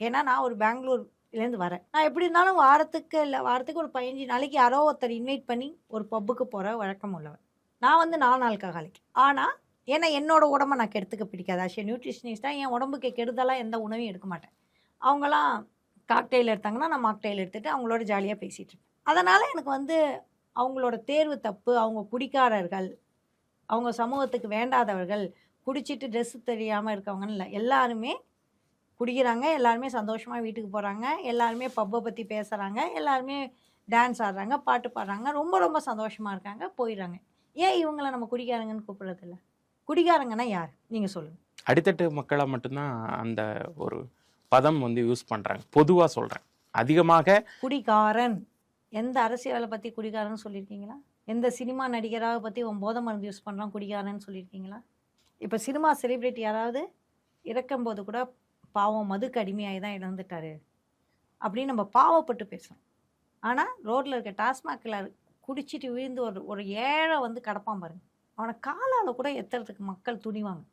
ஏன்னா நான் ஒரு பெங்களூர்லேருந்து வரேன். நான் எப்படி இருந்தாலும் வாரத்துக்கு ஒரு 15 நாளைக்கு யாரோ ஒருத்தர் இன்வைட் பண்ணி ஒரு பப்புக்கு போகிற வழக்கம் உள்ளவன். நான் வந்து 4 ஆல்கஹாலிக். ஆனால் ஏன்னா என்னோட உடம்ப நான் கெடுத்துக்க பிடிக்காது. ஆஸ் எ நியூட்ரிஷனிஸ்ட்டாக என் உடம்புக்கு கெடுதலாக எந்த உணவையும் எடுக்க மாட்டேன். அவங்களாம் காக்டெயில் எடுத்தாங்கன்னா நான் மாக்டெயில் எடுத்துகிட்டு அவங்களோட ஜாலியாக பேசிகிட்டு இருப்பேன். அதனால் எனக்கு வந்து அவங்களோட தேர்வு தப்பு. அவங்க குடிக்காரர்கள், அவங்க சமூகத்துக்கு வேண்டாதவர்கள், குடிச்சிட்டு ட்ரெஸ்ஸு தெரியாமல் இருக்கவங்கன்னு இல்லை. எல்லாருமே குடிக்கிறாங்க, எல்லாருமே சந்தோஷமாக வீட்டுக்கு போகிறாங்க, எல்லாருமே பப்பை பற்றி பேசுகிறாங்க, எல்லாருமே டான்ஸ் ஆடுறாங்க, பாட்டு பாடுறாங்க, ரொம்ப ரொம்ப சந்தோஷமாக இருக்காங்க, போயிடுறாங்க. ஏன் இவங்கள நம்ம குடிக்காரங்கன்னு கூப்பிட்றதில்ல? குடிகாரங்கன்னா யார்? நீங்கள் சொல்லுங்கள். அடித்தட்டு மக்களை மட்டும்தான் அந்த ஒரு பதம் வந்து யூஸ் பண்ணுறாங்க. பொதுவாக சொல்கிறேன். அதிகமாக குடிகாரன் எந்த அரசியலை பற்றி குடிகாரன்னு சொல்லியிருக்கீங்களா? எந்த சினிமா நடிகராக பற்றி உன் போதை மருந்து யூஸ் பண்ணுறான் குடிகாரன்னு சொல்லியிருக்கீங்களா? இப்போ சினிமா செலிப்ரிட்டி யாராவது இறக்கும்போது கூட பாவம் மதுக்கு அடிமையாகி தான் இறந்துட்டாரு அப்படின்னு நம்ம பாவப்பட்டு பேசுகிறோம். ஆனால் ரோட்டில் இருக்க டாஸ்மாகில் குடிச்சிட்டு விழுந்து ஒரு ஏழை வந்து கிடப்பான் பாருங்க, அவனை காலால் கூட எத்துறதுக்கு மக்கள் துணிவாங்க.